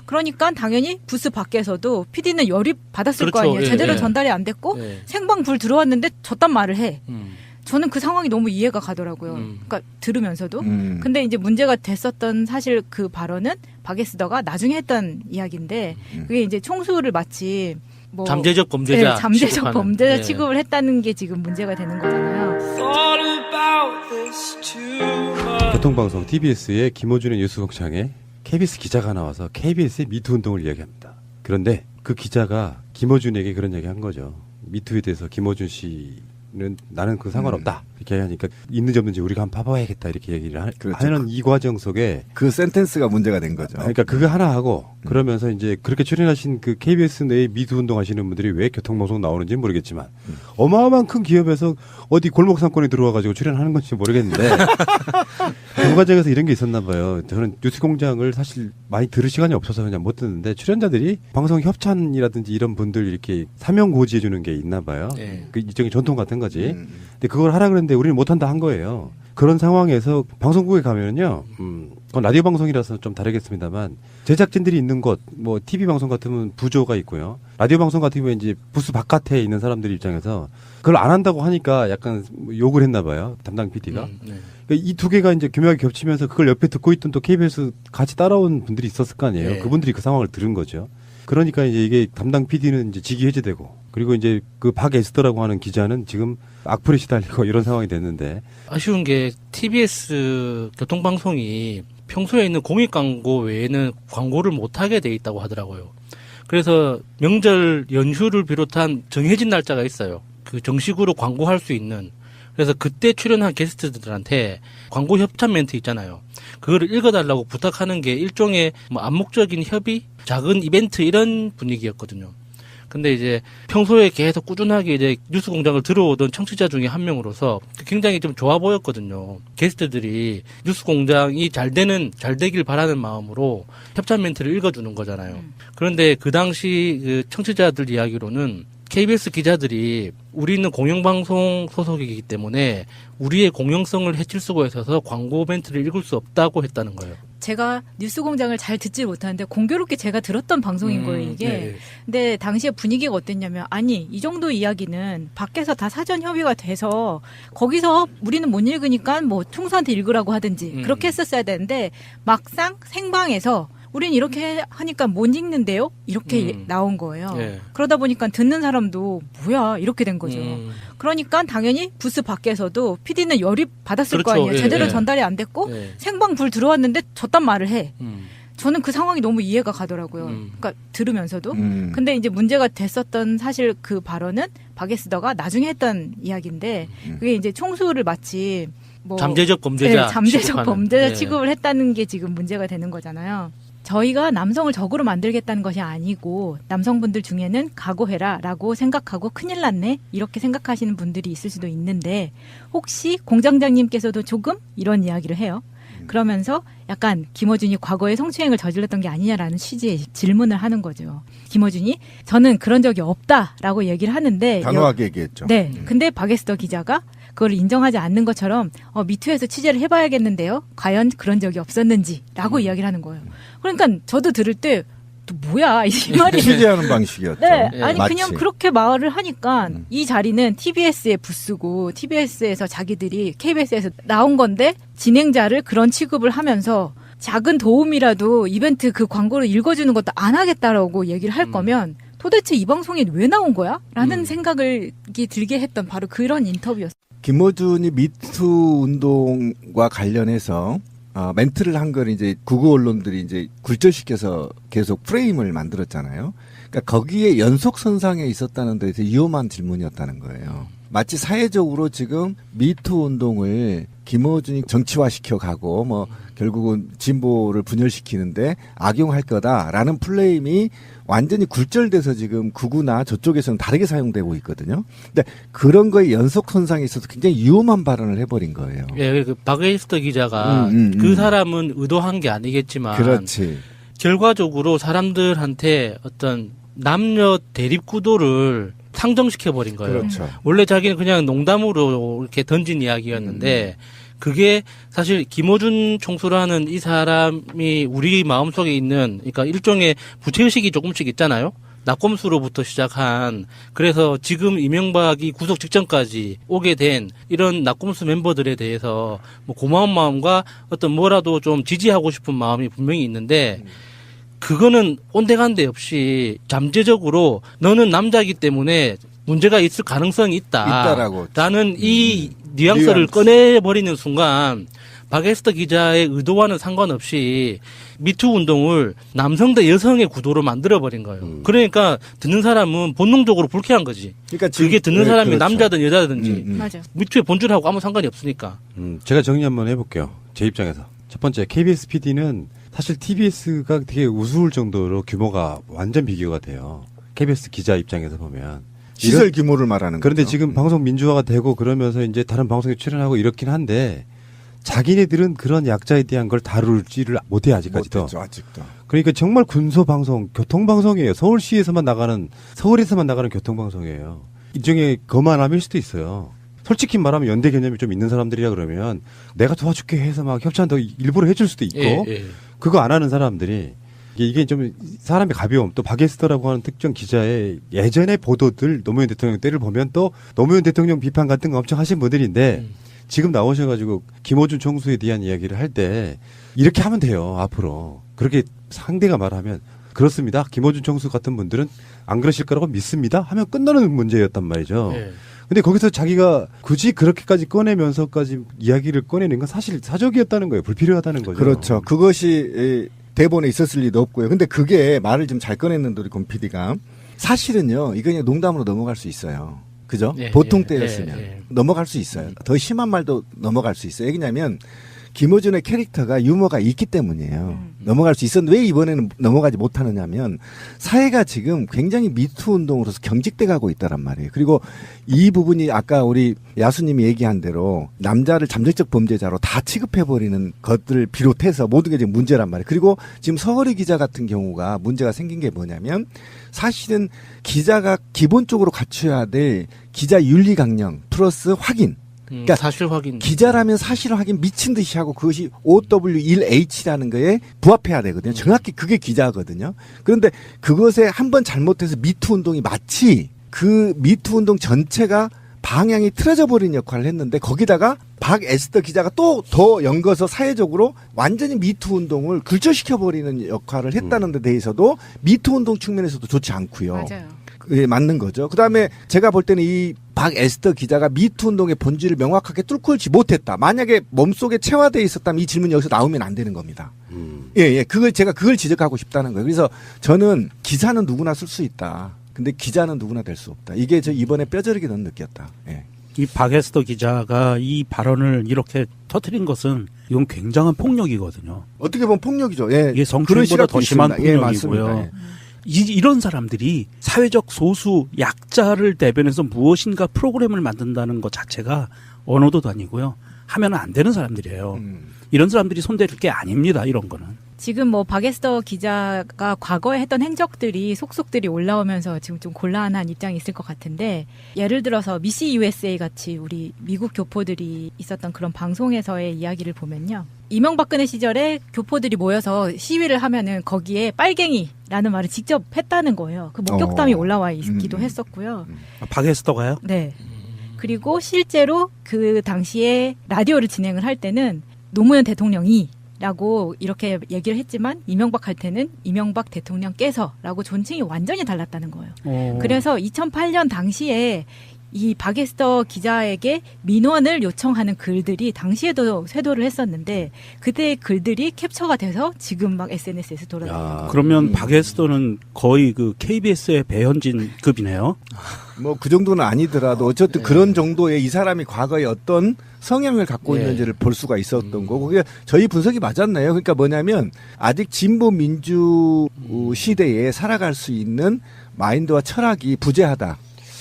그러니까 당연히 부스 밖에서도 PD는 열이 받았을 그렇죠. 거 아니에요. 예, 제대로 예. 전달이 안 됐고 예. 생방 불 들어왔는데 저딴 말을 해. 저는 그 상황이 너무 이해가 가더라고요. 그러니까 들으면서도. 근데 이제 문제가 됐었던 사실 그 발언은 박에스더가 나중에 했던 이야기인데 그게 이제 총수를 마치 뭐 잠재적 범죄자 네, 잠재적 취급하는. 범죄자 예. 취급을 했다는 게 지금 문제가 되는 거잖아요. 교통방송 TBS의 김어준의 뉴스공장에 KBS 기자가 나와서 KBS의 미투 운동을 이야기합니다. 그런데 그 기자가 김어준에게 그런 얘기 한 거죠. 미투에 대해서 김어준 씨는 나는 그 상관없다. 이렇게 하니까 있는지 없는지 우리가 한번 봐봐야겠다. 이렇게 얘기를 그렇죠. 하는 이 과정 속에 그 센텐스가 문제가 된 거죠. 그러니까 그거 하나 하고 그러면서 이제 그렇게 출연하신 그 KBS 내에 미투 운동 하시는 분들이 왜 교통방송 나오는지 모르겠지만 어마어마한 큰 기업에서 어디 골목 상권에 들어와 가지고 출연하는 건지 모르겠는데 그 과정에서 이런 게 있었나 봐요. 저는 뉴스공장을 사실 많이 들을 시간이 없어서 그냥 못 듣는데 출연자들이 방송 협찬이라든지 이런 분들 이렇게 사명 고지해 주는 게 있나 봐요. 네. 그 일종의 전통 같은 거지. 근데 그걸 하라 그랬는데 우리는 못한다 한 거예요. 그런 상황에서 방송국에 가면요, 그건 라디오 방송이라서 좀 다르겠습니다만 제작진들이 있는 곳, 뭐 TV 방송 같으면 부조가 있고요. 라디오 방송 같은 경우에 이제 부스 바깥에 있는 사람들 입장에서 그걸 안 한다고 하니까 약간 욕을 했나 봐요. 담당 PD가. 네. 이 두 개가 이제 교묘하게 겹치면서 그걸 옆에 듣고 있던 또 KBS 같이 따라온 분들이 있었을 거 아니에요. 네. 그분들이 그 상황을 들은 거죠. 그러니까 이제 이게 담당 PD는 이제 직위 해제되고 그리고 이제 그 박에스더라고 하는 기자는 지금 악플에 시달리고 이런 상황이 됐는데 아쉬운 게 TBS 교통방송이 평소에 있는 공익 광고 외에는 광고를 못하게 돼 있다고 하더라고요. 그래서 명절 연휴를 비롯한 정해진 날짜가 있어요. 그 정식으로 광고할 수 있는. 그래서 그때 출연한 게스트들한테 광고 협찬 멘트 있잖아요. 그거를 읽어달라고 부탁하는 게 일종의 뭐 암묵적인 협의, 작은 이벤트 이런 분위기였거든요. 근데 이제 평소에 계속 꾸준하게 이제 뉴스 공장을 들어오던 청취자 중에 한 명으로서 굉장히 좀 좋아 보였거든요. 게스트들이 뉴스 공장이 잘 되길 바라는 마음으로 협찬 멘트를 읽어주는 거잖아요. 그런데 그 당시 그 청취자들 이야기로는 KBS 기자들이 우리는 공영방송 소속이기 때문에 우리의 공영성을 해칠 수가 있어서 광고 멘트를 읽을 수 없다고 했다는 거예요. 제가 뉴스공장을 잘 듣지 못하는데 공교롭게 제가 들었던 방송인 거예요, 이게. 네. 근데 당시에 분위기가 어땠냐면 아니 이 정도 이야기는 밖에서 다 사전 협의가 돼서 거기서 우리는 못 읽으니까 뭐 총수한테 읽으라고 하든지 그렇게 했었어야 되는데 막상 생방에서 우린 이렇게 하니까 못 읽는데요? 이렇게 나온 거예요. 네. 그러다 보니까 듣는 사람도 뭐야 이렇게 된 거죠. 그러니까 당연히 부스 밖에서도 PD는 열이 받았을 거 그렇죠. 아니에요. 예, 제대로 예. 전달이 안 됐고 네. 생방 불 들어왔는데 저딴 말을 해. 저는 그 상황이 너무 이해가 가더라고요. 그러니까 들으면서도. 근데 이제 문제가 됐었던 사실 그 발언은 박에스더가 나중에 했던 이야기인데 그게 이제 총수를 마치 뭐 잠재적 범죄자 네, 잠재적 취급하는. 범죄자 네. 취급을 했다는 게 지금 문제가 되는 거잖아요. 저희가 남성을 적으로 만들겠다는 것이 아니고 남성분들 중에는 각오해라라고 생각하고 큰일 났네 이렇게 생각하시는 분들이 있을 수도 있는데 혹시 공장장님께서도 조금 이런 이야기를 해요. 그러면서 약간 김어준이 과거에 성추행을 저질렀던 게 아니냐라는 취지의 질문을 하는 거죠. 김어준이 저는 그런 적이 없다라고 얘기를 하는데 단호하게 얘기했죠. 네. 근데 박에스더 기자가 그걸 인정하지 않는 것처럼 미투에서 취재를 해봐야겠는데요. 과연 그런 적이 없었는지라고 이야기를 하는 거예요. 그러니까 저도 들을 때 또 뭐야 이 말이. 취재하는 방식이었죠. 네. 예. 아니 마치. 그냥 그렇게 말을 하니까 이 자리는 TBS의 부스고 TBS에서 자기들이 KBS에서 나온 건데 진행자를 그런 취급을 하면서 작은 도움이라도 이벤트 그 광고를 읽어주는 것도 안 하겠다라고 얘기를 할 거면 도대체 이 방송에 왜 나온 거야? 라는 생각을 들게 했던 바로 그런 인터뷰였어요. 김어준이 미투 운동과 관련해서 멘트를 한 걸 이제 구구 언론들이 이제 굴절시켜서 계속 프레임을 만들었잖아요. 그러니까 거기에 연속선상에 있었다는 데서 위험한 질문이었다는 거예요. 마치 사회적으로 지금 미투 운동을 김어준이 정치화시켜가고 뭐 결국은 진보를 분열시키는데 악용할 거다라는 플레임이 완전히 굴절돼서 지금 구구나 저쪽에서는 다르게 사용되고 있거든요. 근데 그런 거에 연속선상에 있어서 굉장히 위험한 발언을 해버린 거예요. 예, 그 박에스더 기자가 그 사람은 의도한 게 아니겠지만 그렇지. 결과적으로 사람들한테 어떤 남녀 대립 구도를 상정시켜 버린 거예요. 그렇죠. 원래 자기는 그냥 농담으로 이렇게 던진 이야기였는데 그게 사실 김어준 총수라는 이 사람이 우리 마음속에 있는 그러니까 일종의 부채의식이 조금씩 있잖아요. 낙검수로부터 시작한 그래서 지금 이명박이 구속 직전까지 오게 된 이런 낙검수 멤버들에 대해서 뭐 고마운 마음과 어떤 뭐라도 좀 지지하고 싶은 마음이 분명히 있는데 그거는 온데간데 없이 잠재적으로 너는 남자이기 때문에 문제가 있을 가능성이 있다라고. 라는 이 뉘앙스를 꺼내버리는 순간 박에스터 기자의 의도와는 상관없이 미투 운동을 남성 대 여성의 구도로 만들어버린 거예요. 그러니까 듣는 사람은 본능적으로 불쾌한 거지. 그러니까 그게 듣는 네, 사람이 그렇죠. 남자든 여자든지 맞아. 미투의 본질하고 아무 상관이 없으니까. 제가 정리 한번 해볼게요. 제 입장에서. 첫 번째, KBS PD는 사실 TBS가 되게 우스울 정도로 규모가 완전 비교가 돼요. KBS 기자 입장에서 보면. 시설 규모를 말하는 그런데 거죠. 지금 방송 민주화가 되고 그러면서 이제 다른 방송에 출연하고 이렇긴 한데 자기네들은 그런 약자에 대한 걸 다룰지를 못해 아직까지도. 못했죠, 아직도. 그러니까 정말 군소 방송, 교통 방송이에요. 서울시에서만 나가는 서울에서만 나가는 교통 방송이에요. 일종의 거만함일 수도 있어요. 솔직히 말하면 연대 개념이 좀 있는 사람들이라 그러면 내가 도와줄게 해서 막 협찬 더 일부러 해줄 수도 있고 그거 안 하는 사람들이 이게 좀 사람의 가벼움 또 박에스터라고 하는 특정 기자의 예전의 보도들 노무현 대통령 때를 보면 또 노무현 대통령 비판 같은 거 엄청 하신 분들인데 지금 나오셔가지고 김어준 총수에 대한 이야기를 할 때 이렇게 하면 돼요. 앞으로 그렇게 상대가 말하면 그렇습니다. 김어준 총수 같은 분들은 안 그러실 거라고 믿습니다. 하면 끝나는 문제였단 말이죠. 근데 거기서 자기가 굳이 그렇게까지 꺼내면서까지 이야기를 꺼내는 건 사실 사적이었다는 거예요. 불필요하다는 거죠. 그렇죠. 그것이 대본에 있었을 리도 없고요. 근데 그게 말을 좀 잘 꺼냈는데 우리 권 PD가 사실은요. 이거 그냥 농담으로 넘어갈 수 있어요. 그죠? 보통 때였으면 넘어갈 수 있어요. 더 심한 말도 넘어갈 수 있어요. 왜냐하면 김어준의 캐릭터가 유머가 있기 때문이에요. 넘어갈 수 있었는데 왜 이번에는 넘어가지 못하느냐면 사회가 지금 굉장히 미투 운동으로서 경직돼 가고 있다란 말이에요. 그리고 이 부분이 아까 우리 야수님이 얘기한 대로 남자를 잠재적 범죄자로 다 취급해버리는 것들을 비롯해서 모든 게 지금 문제란 말이에요. 그리고 지금 서거리 기자 같은 경우가 문제가 생긴 게 뭐냐면 사실은 기자가 기본적으로 갖춰야 될 기자 윤리 강령 플러스 확인. 그러니까 사실 확인. 기자라면 사실 확인 미친 듯이 하고 그것이 OW1H라는 거에 부합해야 되거든요. 정확히 그게 기자거든요. 그런데 그것에 한번 잘못해서 미투 운동이 마치 그 미투 운동 전체가 방향이 틀어져 버린 역할을 했는데 거기다가 박에스더 기자가 또 더 연거서 사회적으로 완전히 미투 운동을 굴절시켜 버리는 역할을 했다는 데 대해서도 미투 운동 측면에서도 좋지 않고요. 맞아요. 예, 맞는 거죠. 그다음에 제가 볼 때는 이 박에스더 기자가 미투 운동의 본질을 명확하게 뚫고 오지 못했다. 만약에 몸속에 체화되어 있었다면 이 질문이 여기서 나오면 안 되는 겁니다. 예. 제가 그걸 지적하고 싶다는 거예요. 그래서 저는 기사는 누구나 쓸 수 있다. 근데 기자는 누구나 될 수 없다. 이게 저 이번에 뼈저리게 넌 느꼈다. 예. 이 박에스더 기자가 이 발언을 이렇게 터뜨린 것은 이건 굉장한 폭력이거든요. 어떻게 보면 폭력이죠. 예. 이게 그런 성추행보다 시각도 더 심한 있습니다. 예, 폭력이고요. 맞습니다. 예. 이런 사람들이 사회적 소수 약자를 대변해서 무엇인가 프로그램을 만든다는 것 자체가 언어도 아니고요. 하면 안 되는 사람들이에요. 이런 사람들이 손댈 게 아닙니다. 이런 거는. 지금 뭐 박에스더 기자가 과거에 했던 행적들이 속속들이 올라오면서 지금 좀 곤란한 입장이 있을 것 같은데 예를 들어서 미시 USA 같이 우리 미국 교포들이 있었던 그런 방송에서의 이야기를 보면요. 이명박근혜 시절에 교포들이 모여서 시위를 하면은 거기에 빨갱이라는 말을 직접 했다는 거예요. 그 목격담이 올라와 있기도 했었고요. 박에스더가요? 네. 그리고 실제로 그 당시에 라디오를 진행을 할 때는 노무현 대통령이 라고 이렇게 얘기를 했지만 이명박 할 때는 이명박 대통령께서라고 존칭이 완전히 달랐다는 거예요. 그래서 2008년 당시에 이 박에스더 기자에게 민원을 요청하는 글들이 당시에도 쇄도를 했었는데 그때 글들이 캡처가 돼서 지금 막 SNS에서 돌아다니고. 그러면 박에스더는 거의 그 KBS의 배현진급이네요. 뭐 그 정도는 아니더라도 어쨌든 그런 정도의 이 사람이 과거에 어떤 성향을 갖고 있는지를 볼 수가 있었던 거고 그게 저희 분석이 맞았나요? 그러니까 뭐냐면 아직 진보 민주 시대에 살아갈 수 있는 마인드와 철학이 부재하다.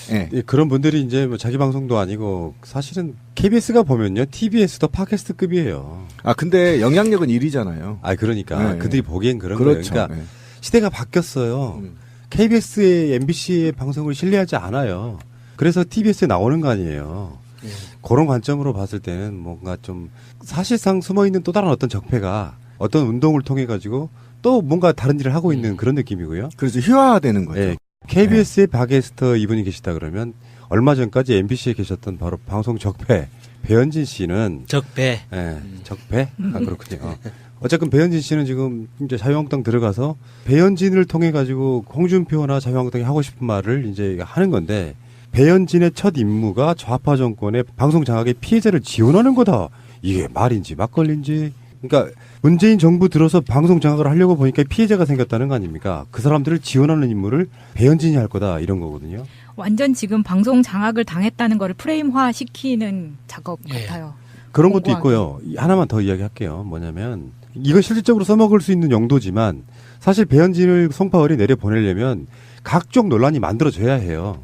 예. 예, 그런 분들이 이제 뭐 자기 방송도 아니고 사실은 KBS가 보면요 TBS도 팟캐스트급이에요. 아 근데 영향력은 1위잖아요. 아 그러니까 네. 그들이 보기엔 그런 그렇죠. 거예요. 그러니까 네. 시대가 바뀌었어요. KBS의 MBC의 방송을 신뢰하지 않아요. 그래서 TBS에 나오는 거 아니에요. 그런 관점으로 봤을 때는 뭔가 좀 사실상 숨어 있는 또 다른 어떤 적폐가 어떤 운동을 통해 가지고 또 뭔가 다른 일을 하고 있는 그런 느낌이고요. 그래서 희화화되는 거죠. 예. KBS의 박에스터 이분이 계시다 그러면 얼마 전까지 MBC에 계셨던 바로 방송 적폐 배현진 씨는 적배. 예, 적폐? 아, 그렇군요. 어쨌든 배현진 씨는 지금 이제 자유한국당 들어가서 배현진을 통해 가지고 홍준표나 자유한국당이 하고 싶은 말을 이제 하는 건데 배현진의 첫 임무가 좌파 정권의 방송 장악의 피해자를 지원하는 거다. 이게 말인지 막걸리인지. 그러니까 문재인 정부 들어서 방송 장악을 하려고 보니까 피해자가 생겼다는 거 아닙니까? 그 사람들을 지원하는 임무를 배현진이 할 거다 이런 거거든요. 완전 지금 방송 장악을 당했다는 거를 프레임화 시키는 작업 예. 같아요. 그런 것도 공부하기. 있고요. 하나만 더 이야기할게요. 뭐냐면 이건 실질적으로 써먹을 수 있는 용도지만 사실 배현진을 송파을이 내려보내려면 각종 논란이 만들어져야 해요.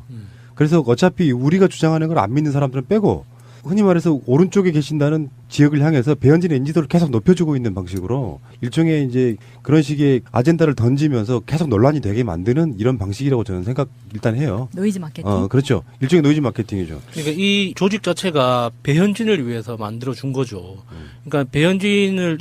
그래서 어차피 우리가 주장하는 걸 안 믿는 사람들은 빼고 흔히 말해서 오른쪽에 계신다는 지역을 향해서 배현진의 인지도를 계속 높여주고 있는 방식으로 일종의 이제 그런 식의 아젠다를 던지면서 계속 논란이 되게 만드는 이런 방식이라고 저는 일단 해요. 노이즈 마케팅. 그렇죠. 일종의 노이즈 마케팅이죠. 그러니까 이 조직 자체가 배현진을 위해서 만들어 준 거죠. 그러니까 배현진을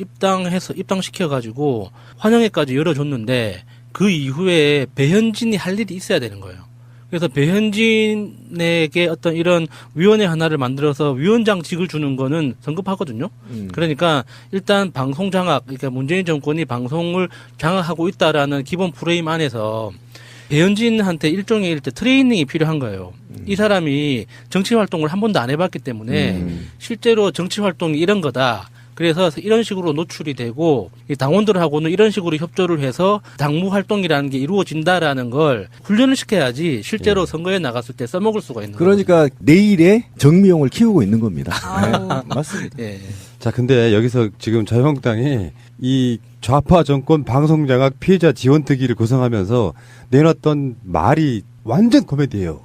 입당시켜 가지고 환영회까지 열어줬는데 그 이후에 배현진이 할 일이 있어야 되는 거예요. 그래서 배현진에게 어떤 이런 위원회 하나를 만들어서 위원장직을 주는 거는 성급하거든요. 그러니까 일단 방송 장악, 그러니까 문재인 정권이 방송을 장악하고 있다라는 기본 프레임 안에서 배현진한테 일종의 트레이닝이 필요한 거예요. 이 사람이 정치 활동을 한 번도 안 해봤기 때문에 실제로 정치 활동이 이런 거다. 그래서 이런 식으로 노출이 되고 이 당원들하고는 이런 식으로 협조를 해서 당무 활동이라는 게 이루어진다라는 걸 훈련을 시켜야지 실제로 선거에 나갔을 때 써먹을 수가 있는 그러니까 내일의 정미용을 키우고 있는 겁니다. 아우. 맞습니다. 거죠. 예. 자, 근데 여기서 지금 자유한국당이 이 좌파 정권 방송 장악 피해자 지원 특위를 구성하면서 내놨던 말이 완전 코미디예요.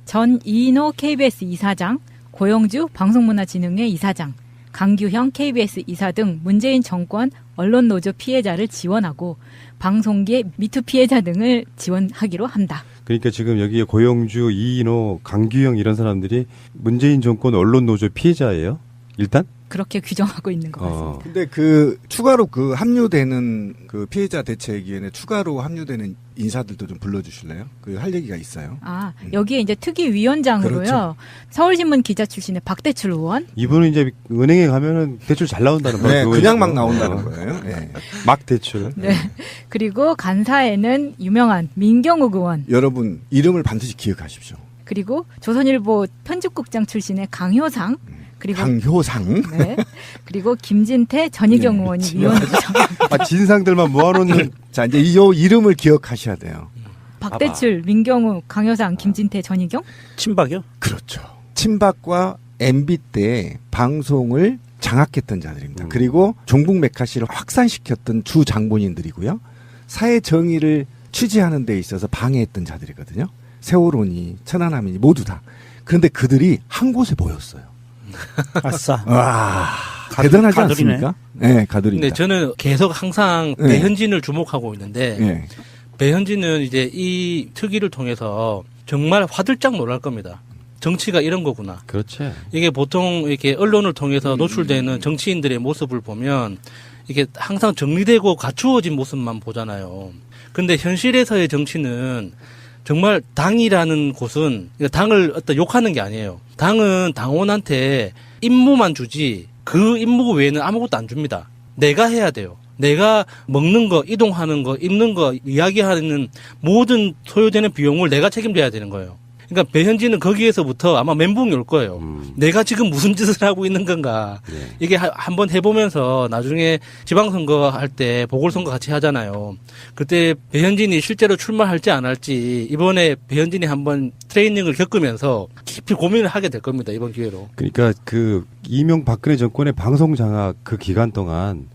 전이인호 KBS 이사장, 고영주 방송문화진흥회 이사장, 강규형 KBS 이사 등 문재인 정권 언론노조 피해자를 지원하고 방송계 미투 피해자 등을 지원하기로 한다. 그러니까 지금 여기에 고영주, 이인호, 강규영 이런 사람들이 문재인 정권 언론 노조 피해자예요. 일단 그렇게 규정하고 있는 것 같습니다. 근데 그 추가로 그 합류되는 그 피해자 대책위원회 추가로 합류되는 인사들도 좀 불러주실래요? 그 할 얘기가 있어요. 아, 여기에 이제 특위위원장으로요. 그렇죠. 서울신문 기자 출신의 박대출 의원, 이분은 이제 은행에 가면은 대출 잘 나온다는 네, 거 그냥 막 나온다는 거예요. 네. 막 대출. 네. 그리고 간사에는 유명한 민경욱 의원, 여러분 이름을 반드시 기억하십시오. 그리고 조선일보 편집국장 출신의 강효상, 그리고 강효상. 네. 그리고 김진태, 전희경 네, 의원이 위원이죠. 아, 진상들만 모아놓는 자 이제 이 이름을 기억하셔야 돼요. 박대출, 민경욱, 강효상, 김진태, 전희경? 친박이요? 그렇죠. 친박과 MB 때 방송을 장악했던 자들입니다. 그리고 종북 메카시를 확산시켰던 주 장본인들이고요. 사회 정의를 취재하는 데 있어서 방해했던 자들이거든요. 세월호니 천안함이니 모두 다. 그런데 그들이 한 곳에 모였어요. 아싸. 와, 대단하지 가들이네. 않습니까? 네, 가들입니다. 근데 저는 계속 항상 네. 배현진을 주목하고 있는데 네. 배현진은 이제 이 특위를 통해서 정말 화들짝 놀랄 겁니다. 정치가 이런 거구나. 그렇지. 이게 보통 이렇게 언론을 통해서 노출되는 정치인들의 모습을 보면 이게 항상 정리되고 갖추어진 모습만 보잖아요. 근데 현실에서의 정치는 정말 당이라는 곳은 당을 어떤 욕하는 게 아니에요. 당은 당원한테 임무만 주지 그 임무 외에는 아무것도 안 줍니다. 내가 해야 돼요. 내가 먹는 거, 이동하는 거, 입는 거, 이야기하는 모든 소요되는 비용을 내가 책임져야 되는 거예요. 그러니까 배현진은 거기에서부터 아마 멘붕이 올 거예요. 내가 지금 무슨 짓을 하고 있는 건가. 네. 이게 한번 해보면서 나중에 지방선거 할 때 보궐선거 같이 하잖아요. 그때 배현진이 실제로 출마할지 안 할지 이번에 배현진이 한번 트레이닝을 겪으면서 깊이 고민을 하게 될 겁니다. 이번 기회로. 그러니까 그 이명박근혜 정권의 방송 장악 그 기간 동안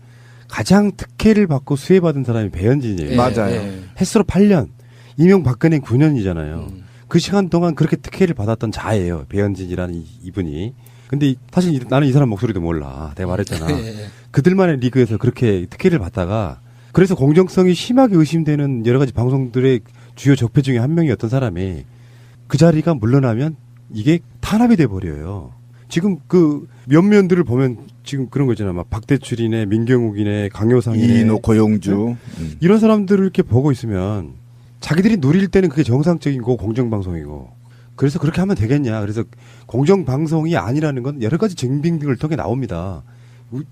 가장 특혜를 받고 수혜받은 사람이 배현진이에요. 맞아요. 예. 햇수로 8년, 이명박근혜 9년이잖아요. 그 시간 동안 그렇게 특혜를 받았던 자예요. 배현진이라는 이분이. 근데 사실 나는 이 사람 목소리도 몰라. 내가 말했잖아. 예. 그들만의 리그에서 그렇게 특혜를 받다가 그래서 공정성이 심하게 의심되는 여러 가지 방송들의 주요 적폐 중에 한 명이었던 사람이 그 자리가 물러나면 이게 탄압이 돼버려요. 지금 그 면면들을 보면 지금 그런 거 있잖아. 막 박대출이네, 민경욱이네, 강효상이네. 이인호, 고용주. 이런 사람들을 이렇게 보고 있으면 자기들이 누릴 때는 그게 정상적인 거 공정방송이고. 그래서 그렇게 하면 되겠냐. 그래서 공정방송이 아니라는 건 여러 가지 증빙 등을 통해 나옵니다.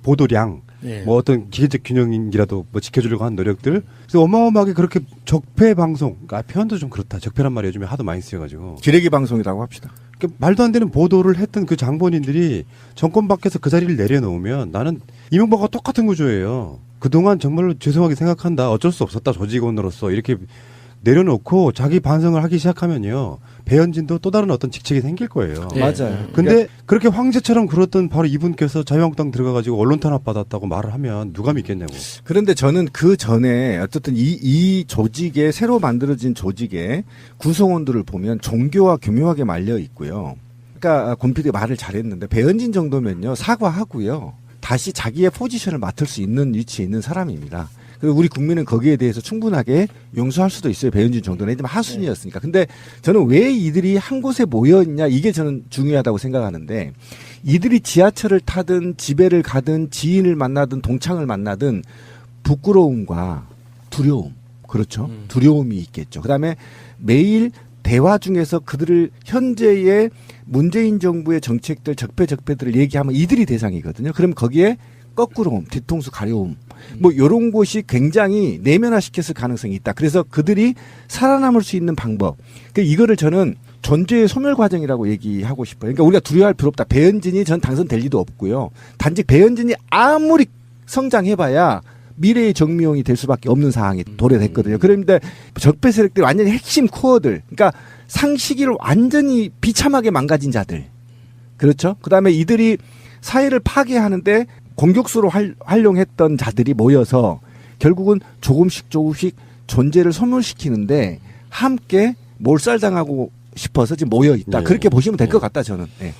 보도량, 예. 뭐 어떤 기계적 균형이라도 뭐 지켜주려고 한 노력들. 그래서 어마어마하게 그렇게 적폐 방송, 그러니까 표현도 좀 그렇다. 적폐란 말이 요즘에 하도 많이 쓰여가지고. 기레기 방송이라고 합시다. 그러니까 말도 안 되는 보도를 했던 그 장본인들이 정권 밖에서 그 자리를 내려놓으면 나는 이명박과 똑같은 구조예요. 그동안 정말로 죄송하게 생각한다. 어쩔 수 없었다. 조직원으로서 이렇게 내려놓고 자기 반성을 하기 시작하면요. 배현진도 또 다른 어떤 직책이 생길 거예요. 예. 맞아요. 근데 그렇게 황제처럼 굴었던 바로 이분께서 자유한국당 들어가가지고 언론 탄압 받았다고 말을 하면 누가 믿겠냐고. 그런데 저는 그 전에 어쨌든 이 조직에 새로 만들어진 조직에 구성원들을 보면 종교와 교묘하게 말려 있고요. 그러니까 권 PD가 말을 잘했는데 배현진 정도면요 사과하고요. 다시 자기의 포지션을 맡을 수 있는 위치에 있는 사람입니다. 그리고 우리 국민은 거기에 대해서 충분하게 용서할 수도 있어요. 배현진 정도는. 하지만 하순이었으니까. 근데 저는 왜 이들이 한 곳에 모여 있냐 이게 저는 중요하다고 생각하는데 이들이 지하철을 타든 집에를 가든 지인을 만나든 동창을 만나든 부끄러움과 두려움. 그렇죠. 두려움이 있겠죠. 그다음에 매일 대화 중에서 그들을 현재의 문재인 정부의 정책들 적폐들을 얘기하면 이들이 대상이거든요. 그럼 거기에 거꾸로움, 뒤통수 가려움, 뭐 이런 곳이 굉장히 내면화시켰을 가능성이 있다. 그래서 그들이 살아남을 수 있는 방법. 그러니까 이거를 저는 존재의 소멸 과정이라고 얘기하고 싶어요. 그러니까 우리가 두려워할 필요 없다. 배현진이 전 당선될 리도 없고요. 단지 배현진이 아무리 성장해봐야 미래의 정미용이 될 수밖에 없는 상황이 도래됐거든요. 그런데 적폐 세력들이 완전히 핵심 코어들, 그러니까 상식을 완전히 비참하게 망가진 자들, 그렇죠? 그다음에 이들이 사회를 파괴하는데 공격수로 활용했던 자들이 모여서 결국은 조금씩 존재를 소멸시키는데 함께 몰살당하고 싶어서 지금 모여 있다. 네. 그렇게 보시면 될 것 같다 저는. 네.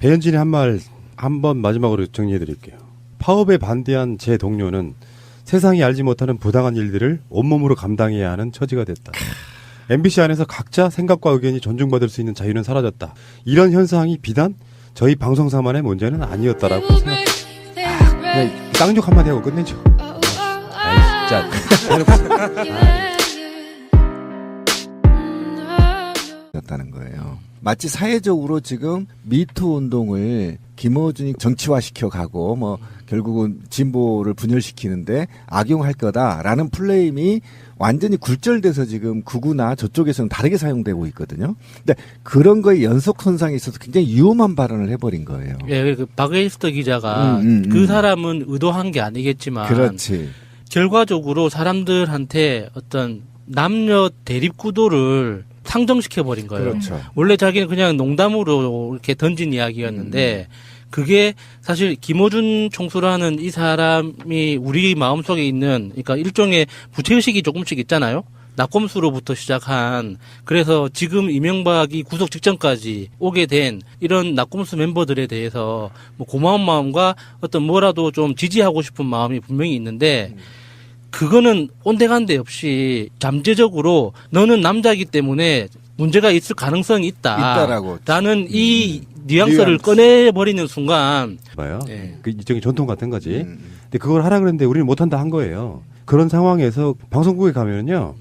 배현진이 한 말 한 번 마지막으로 정리해 드릴게요. 파업에 반대한 제 동료는 세상이 알지 못하는 부당한 일들을 온몸으로 감당해야 하는 처지가 됐다. MBC 안에서 각자 생각과 의견이 존중받을 수 있는 자유는 사라졌다. 이런 현상이 비단 저희 방송사만의 문제는 아니었다라고 생각합니다. 그냥 깡욕 한마디 하고 끝내죠. 아이 진짜. 였다는 거예요. 마치 사회적으로 지금 미투 운동을 김어준이 정치화시켜 가고 뭐 결국은 진보를 분열시키는데 악용할 거다라는 플레임이 완전히 굴절돼서 지금 극우나 저쪽에서는 다르게 사용되고 있거든요. 근데 그런 거에 연속선상에 있어서 굉장히 위험한 발언을 해버린 거예요. 예, 그 박에이스터 기자가 그 사람은 의도한 게 아니겠지만 그렇지. 결과적으로 사람들한테 어떤 남녀 대립 구도를 상정시켜버린 거예요. 그렇죠. 원래 자기는 그냥 농담으로 이렇게 던진 이야기였는데 그게 사실 김어준 총수라는 이 사람이 우리 마음속에 있는 그러니까 일종의 부채의식이 조금씩 있잖아요. 낙검수로부터 시작한 그래서 지금 이명박이 구속 직전까지 오게 된 이런 낙검수 멤버들에 대해서 뭐 고마운 마음과 어떤 뭐라도 좀 지지하고 싶은 마음이 분명히 있는데 그거는 온데간데 없이 잠재적으로 너는 남자이기 때문에 문제가 있을 가능성이 있다라고. 라는 이 뉘앙스를 꺼내버리는 순간 봐요. 네. 그 일종의 전통 같은 거지. 근데 그걸 하라 그랬는데 우리는 못한다 한 거예요. 그런 상황에서 방송국에 가면은요,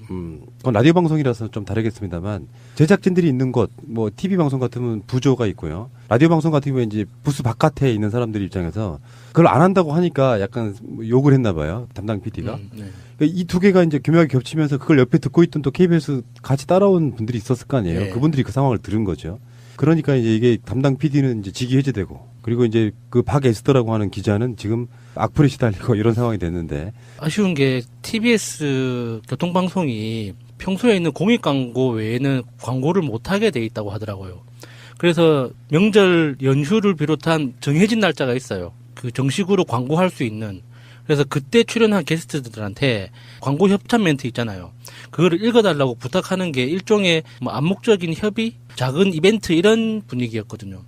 그건 라디오 방송이라서 좀 다르겠습니다만 제작진들이 있는 곳, 뭐 TV 방송 같으면 부조가 있고요. 라디오 방송 같은 경우에 이제 부스 바깥에 있는 사람들 입장에서 그걸 안 한다고 하니까 약간 욕을 했나 봐요. 담당 PD가. 네. 이 두 개가 이제 교묘하게 겹치면서 그걸 옆에 듣고 있던 또 KBS 같이 따라온 분들이 있었을 거 아니에요. 네. 그분들이 그 상황을 들은 거죠. 그러니까 이제 이게 담당 PD는 이제 직위 해제되고 그리고 이제 그 박에스더라고 하는 기자는 지금 악플에 시달리고 이런 상황이 됐는데 아쉬운 게 TBS 교통방송이 평소에 있는 공익 광고 외에는 광고를 못하게 돼 있다고 하더라고요. 그래서 명절 연휴를 비롯한 정해진 날짜가 있어요. 그 정식으로 광고할 수 있는. 그래서 그때 출연한 게스트들한테 광고 협찬 멘트 있잖아요. 그거를 읽어달라고 부탁하는 게 일종의 뭐 암묵적인 협의, 작은 이벤트 이런 분위기였거든요.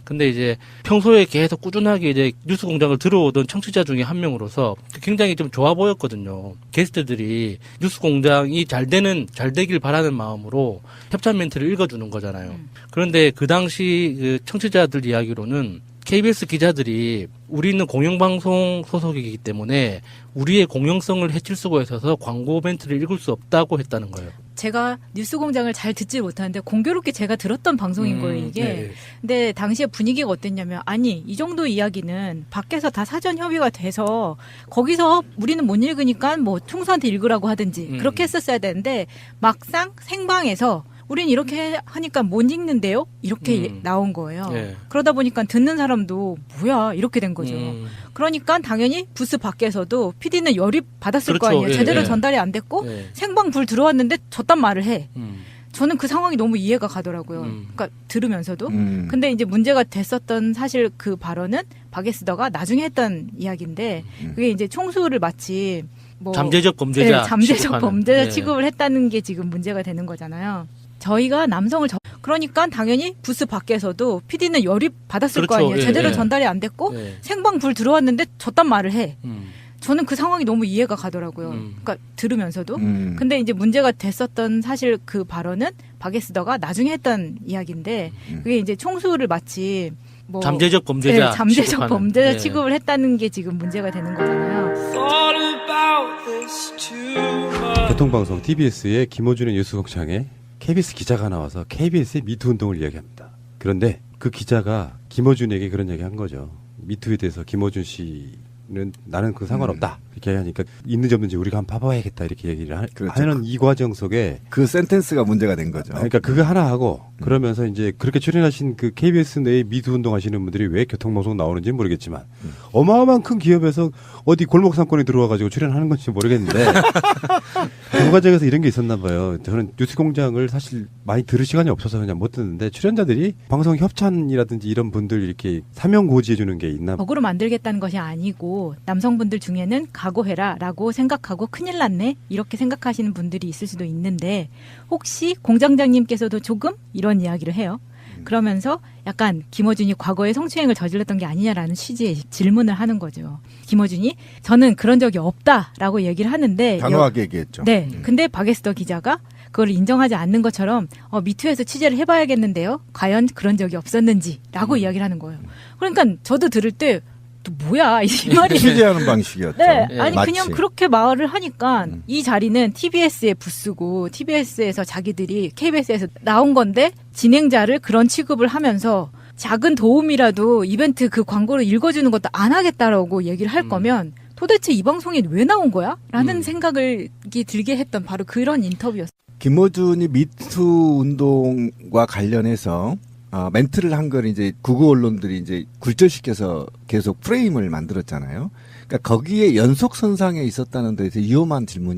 근데 이제 평소에 계속 꾸준하게 이제 뉴스공장을 들어오던 청취자 중에 한 명으로서 굉장히 좀 좋아 보였거든요. 게스트들이 뉴스공장이 잘 되길 바라는 마음으로 협찬 멘트를 읽어주는 거잖아요. 그런데 그 당시 그 청취자들 이야기로는 KBS 기자들이 우리는 공영방송 소속이기 때문에 우리의 공영성을 해칠 수가 있어서 광고 멘트를 읽을 수 없다고 했다는 거예요. 제가 뉴스공장을 잘 듣지 못하는데 공교롭게 제가 들었던 방송인 거예요, 이게. 네. 근데 당시에 분위기가 어땠냐면, 아니, 이 정도 이야기는 밖에서 다 사전 협의가 돼서 거기서 우리는 못 읽으니까 뭐 총수한테 읽으라고 하든지 그렇게 했었어야 되는데 막상 생방에서 우린 이렇게 하니까 못 읽는데요? 이렇게 나온 거예요. 네. 그러다 보니까 듣는 사람도 뭐야 이렇게 된 거죠. 음. 그러니까 당연히 부스 밖에서도 PD는 열이 받았을 그렇죠. 거 아니에요. 예, 제대로 예. 전달이 안 됐고 네. 생방 불 들어왔는데 저딴 말을 해. 음. 저는 그 상황이 너무 이해가 가더라고요. 그러니까 들으면서도. 근데 이제 문제가 됐었던 사실 그 발언은 박에스더가 나중에 했던 이야기인데 그게 이제 총수를 마치 뭐 잠재적 범죄자 네, 잠재적 취급하는. 범죄자 네. 취급을 했다는 게 지금 문제가 되는 거잖아요. 저희가 남성을 그러니까 당연히 부스 밖에서도 PD는 열이 받았을 거 그렇죠. 아니에요. 예, 제대로 예. 전달이 안 됐고 네. 생방 불 들어왔는데 저딴 말을 해. 음. 저는 그 상황이 너무 이해가 가더라고요. 그러니까 들으면서도. 근데 이제 문제가 됐었던 사실 그 발언은 박에스더가 나중에 했던 이야기인데 그게 이제 총수를 마치 뭐 잠재적 범죄자 네, 잠재적 취급하는. 범죄자 네. 취급을 했다는 게 지금 문제가 되는 거잖아요. 교통방송 TBS의 김어준의 뉴스공장에 KBS 기자가 나와서 KBS의 미투 운동을 이야기합니다. 그런데 그 기자가 김어준에게 그런 얘기 한 거죠. 미투에 대해서 김어준 씨는 나는 그 상관없다. 이렇게 하니까 있는지 없는지 우리가 한번 봐봐야겠다. 이렇게 얘기를 그렇죠. 하는 이 과정 속에 그 센텐스가 문제가 된 거죠. 그러니까 그거 하나 하고 그러면서 이제 그렇게 출연하신 그 KBS 내에 미투 운동 하시는 분들이 왜 교통방송 나오는지 모르겠지만 어마어마한 큰 기업에서 어디 골목 상권에 들어와가지고 출연하는 건지 모르겠는데 그 과정에서 이런 게 있었나 봐요. 저는 뉴스공장을 사실 많이 들을 시간이 없어서 그냥 못 듣는데 출연자들이 방송 협찬이라든지 이런 분들 이렇게 사명 고지해 주는 게 있나 봐요. 적으로 만들겠다는 것이 아니고 남성분들 중에는 각오해라라고 생각하고 큰일 났네 이렇게 생각하시는 분들이 있을 수도 있는데 혹시 공장장님께서도 조금 이런 이야기를 해요. 그러면서 약간 김어준이 과거에 성추행을 저질렀던 게 아니냐라는 취지의 질문을 하는 거죠. 김어준이 저는 그런 적이 없다라고 얘기를 하는데 단호하게 얘기했죠. 네. 근데 박에스더 기자가 그걸 인정하지 않는 것처럼 미투에서 취재를 해봐야겠는데요. 과연 그런 적이 없었는지라고 이야기를 하는 거예요. 그러니까 저도 들을 때 또 뭐야 이 말이 취재하는 방식이었죠. 네, 예. 아니 마치. 그냥 그렇게 말을 하니까 이 자리는 TBS의 부스고 TBS에서 자기들이 KBS에서 나온 건데 진행자를 그런 취급을 하면서 작은 도움이라도 이벤트 그 광고를 읽어주는 것도 안 하겠다라고 얘기를 할 거면 도대체 이 방송에 왜 나온 거야? 라는 생각을 들게 했던 바로 그런 인터뷰였어요. 김어준이 미투 운동과 관련해서 멘트를 한 걸 이제 구구 언론들이 이제 굴절시켜서 계속 프레임을 만들었잖아요. 그러니까 거기에 연속선상에 있었다는 데서 위험한 질문이